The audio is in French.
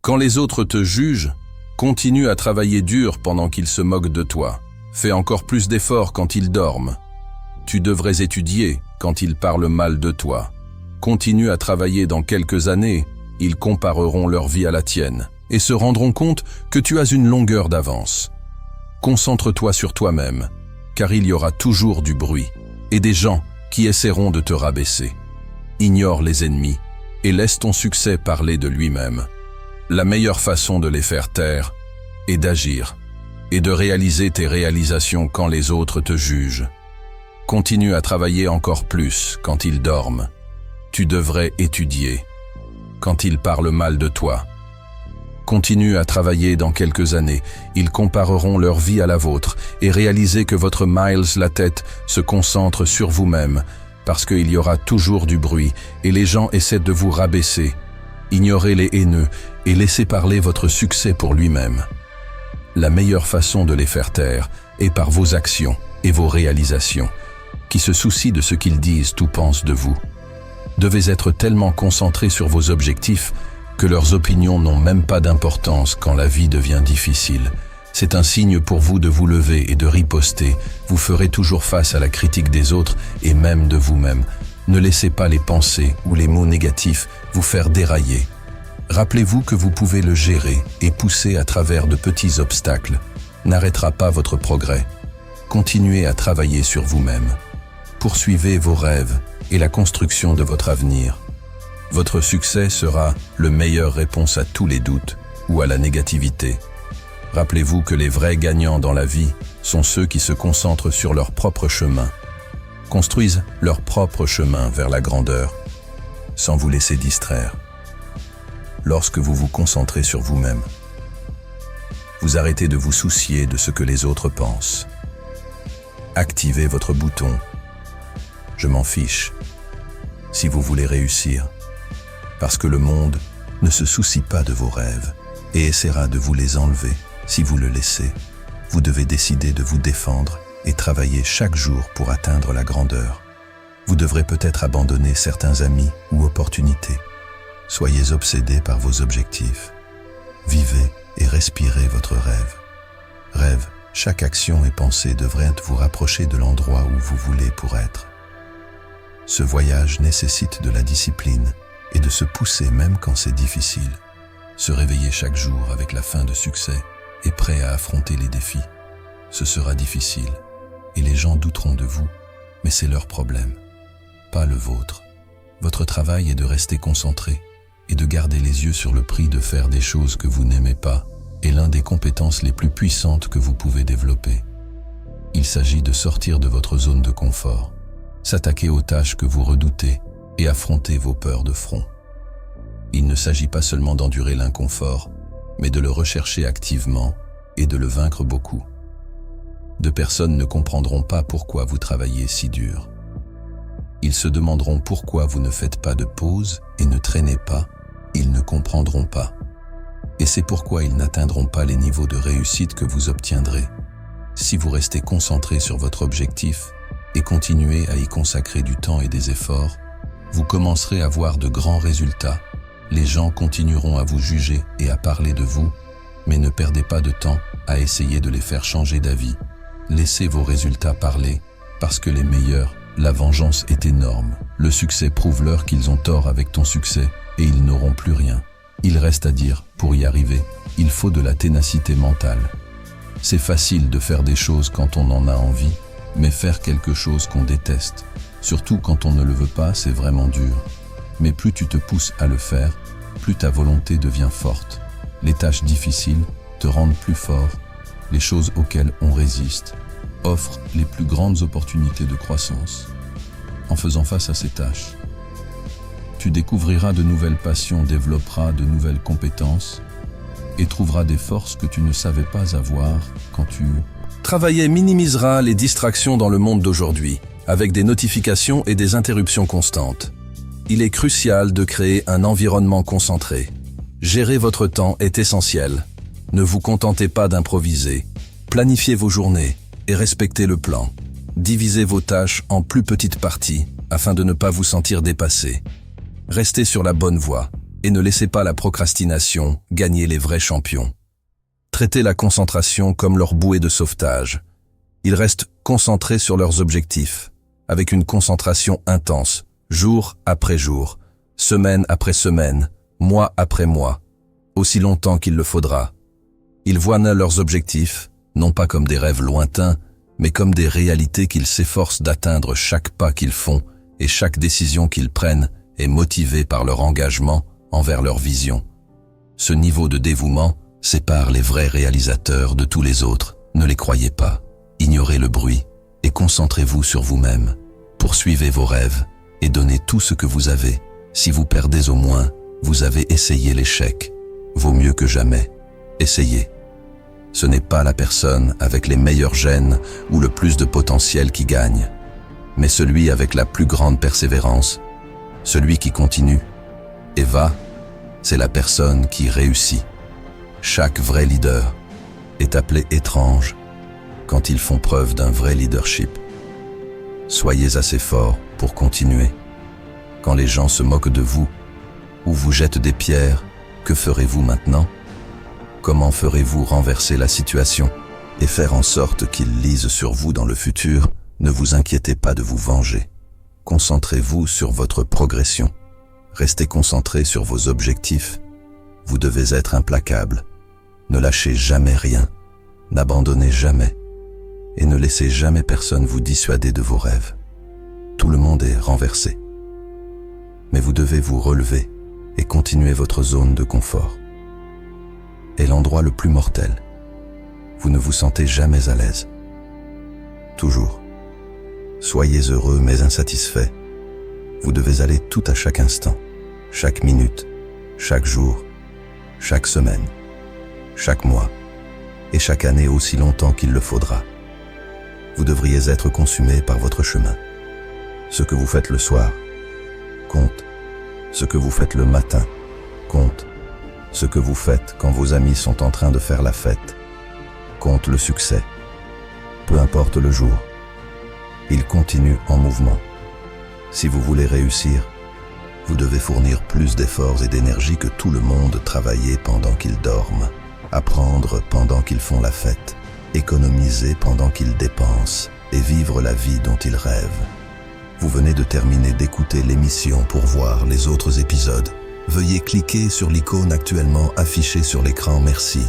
Quand les autres te jugent, continue à travailler dur pendant qu'ils se moquent de toi. Fais encore plus d'efforts quand ils dorment. Tu devrais étudier quand ils parlent mal de toi. Continue à travailler dans quelques années, ils compareront leur vie à la tienne et se rendront compte que tu as une longueur d'avance. Concentre-toi sur toi-même, car il y aura toujours du bruit et des gens qui essaieront de te rabaisser. Ignore les ennemis et laisse ton succès parler de lui-même. La meilleure façon de les faire taire est d'agir et de réaliser tes réalisations quand les autres te jugent. Continue à travailler encore plus quand ils dorment. Tu devrais étudier quand ils parlent mal de toi. Continue à travailler dans quelques années, ils compareront leur vie à la vôtre et réalisez que votre Miles la tête se concentre sur vous-même parce qu'il y aura toujours du bruit et les gens essaient de vous rabaisser. Ignorez les haineux et laissez parler votre succès pour lui-même. La meilleure façon de les faire taire est par vos actions et vos réalisations, qui se soucient de ce qu'ils disent ou pensent de vous. Devez être tellement concentrés sur vos objectifs que leurs opinions n'ont même pas d'importance quand la vie devient difficile. C'est un signe pour vous de vous lever et de riposter. Vous ferez toujours face à la critique des autres et même de vous-même. Ne laissez pas les pensées ou les mots négatifs vous faire dérailler. Rappelez-vous que vous pouvez le gérer et pousser à travers de petits obstacles. N'arrêtera pas votre progrès. Continuez à travailler sur vous-même. Poursuivez vos rêves et la construction de votre avenir. Votre succès sera la meilleure réponse à tous les doutes ou à la négativité. Rappelez-vous que les vrais gagnants dans la vie sont ceux qui se concentrent sur leur propre chemin, construisent leur propre chemin vers la grandeur, sans vous laisser distraire. Lorsque vous vous concentrez sur vous-même, vous arrêtez de vous soucier de ce que les autres pensent. Activez votre bouton « Je m'en fiche » si vous voulez réussir, parce que le monde ne se soucie pas de vos rêves et essaiera de vous les enlever si vous le laissez. Vous devez décider de vous défendre et travailler chaque jour pour atteindre la grandeur. Vous devrez peut-être abandonner certains amis ou opportunités. Soyez obsédés par vos objectifs. Vivez et respirez votre rêve. Rêve, chaque action et pensée devrait vous rapprocher de l'endroit où vous voulez pour être. Ce voyage nécessite de la discipline et de se pousser même quand c'est difficile. Se réveiller chaque jour avec la faim de succès et prêt à affronter les défis. Ce sera difficile et les gens douteront de vous, mais c'est leur problème, pas le vôtre. Votre travail est de rester concentré et de garder les yeux sur le prix de faire des choses que vous n'aimez pas est l'une des compétences les plus puissantes que vous pouvez développer. Il s'agit de sortir de votre zone de confort, s'attaquer aux tâches que vous redoutez et affronter vos peurs de front. Il ne s'agit pas seulement d'endurer l'inconfort, mais de le rechercher activement et de le vaincre beaucoup. Deux personnes ne comprendront pas pourquoi vous travaillez si dur. Ils se demanderont pourquoi vous ne faites pas de pause et ne traînez pas. Ils ne comprendront pas. Et c'est pourquoi ils n'atteindront pas les niveaux de réussite que vous obtiendrez. Si vous restez concentré sur votre objectif et continuez à y consacrer du temps et des efforts, vous commencerez à voir de grands résultats. Les gens continueront à vous juger et à parler de vous, mais ne perdez pas de temps à essayer de les faire changer d'avis. Laissez vos résultats parler, parce que les meilleurs, la vengeance est énorme. Le succès prouve-leur qu'ils ont tort avec ton succès et ils n'auront plus rien. Il reste à dire, pour y arriver, il faut de la ténacité mentale. C'est facile de faire des choses quand on en a envie, mais faire quelque chose qu'on déteste, surtout quand on ne le veut pas, c'est vraiment dur. Mais plus tu te pousses à le faire, plus ta volonté devient forte. Les tâches difficiles te rendent plus fort. Les choses auxquelles on résiste offrent les plus grandes opportunités de croissance. En faisant face à ces tâches, tu découvriras de nouvelles passions, développeras de nouvelles compétences et trouveras des forces que tu ne savais pas avoir quand tu travaillais. Minimisera les distractions dans le monde d'aujourd'hui, avec des notifications et des interruptions constantes. Il est crucial de créer un environnement concentré. Gérer votre temps est essentiel. Ne vous contentez pas d'improviser. Planifiez vos journées et respectez le plan. Divisez vos tâches en plus petites parties afin de ne pas vous sentir dépassé. Restez sur la bonne voie Et ne laissez pas la procrastination gagner les vrais champions. Traitez la concentration comme leur bouée de sauvetage. Ils restent concentrés sur leurs objectifs, avec une concentration intense, jour après jour, semaine après semaine, mois après mois, aussi longtemps qu'il le faudra. Ils voient leurs objectifs, non pas comme des rêves lointains, mais comme des réalités qu'ils s'efforcent d'atteindre. Chaque pas qu'ils font et chaque décision qu'ils prennent est motivée par leur engagement envers leur vision. Ce niveau de dévouement sépare les vrais réalisateurs de tous les autres. Ne les croyez pas. Ignorez le bruit et concentrez-vous sur vous-même. Poursuivez vos rêves et donnez tout ce que vous avez. Si vous perdez au moins, vous avez essayé l'échec. Vaut mieux que jamais. Essayez. Ce n'est pas la personne avec les meilleurs gènes ou le plus de potentiel qui gagne, mais celui avec la plus grande persévérance, celui qui continue et va, c'est la personne qui réussit. Chaque vrai leader est appelé étrange quand ils font preuve d'un vrai leadership. Soyez assez fort pour continuer. Quand les gens se moquent de vous ou vous jettent des pierres, que ferez-vous maintenant ? Comment ferez-vous renverser la situation et faire en sorte qu'ils lisent sur vous dans le futur ? Ne vous inquiétez pas de vous venger. Concentrez-vous sur votre progression. Restez concentré sur vos objectifs. Vous devez être implacable. Ne lâchez jamais rien. N'abandonnez jamais. Et ne laissez jamais personne vous dissuader de vos rêves. Tout le monde est renversé. Mais vous devez vous relever et continuer votre zone de confort. Est l'endroit le plus mortel. Vous ne vous sentez jamais à l'aise. Toujours. Soyez heureux mais insatisfait. Vous devez aller tout à chaque instant, chaque minute, chaque jour, chaque semaine, chaque mois et chaque année aussi longtemps qu'il le faudra. Vous devriez être consumé par votre chemin. Ce que vous faites le soir compte. Ce que vous faites le matin compte. Ce que vous faites quand vos amis sont en train de faire la fête compte. Le succès, peu importe le jour, il continue en mouvement. Si vous voulez réussir, vous devez fournir plus d'efforts et d'énergie que tout le monde, travailler pendant qu'ils dorment, apprendre pendant qu'ils font la fête, économiser pendant qu'ils dépensent et vivre la vie dont ils rêvent. Vous venez de terminer d'écouter l'émission. Pour voir les autres épisodes, veuillez cliquer sur l'icône actuellement affichée sur l'écran. Merci.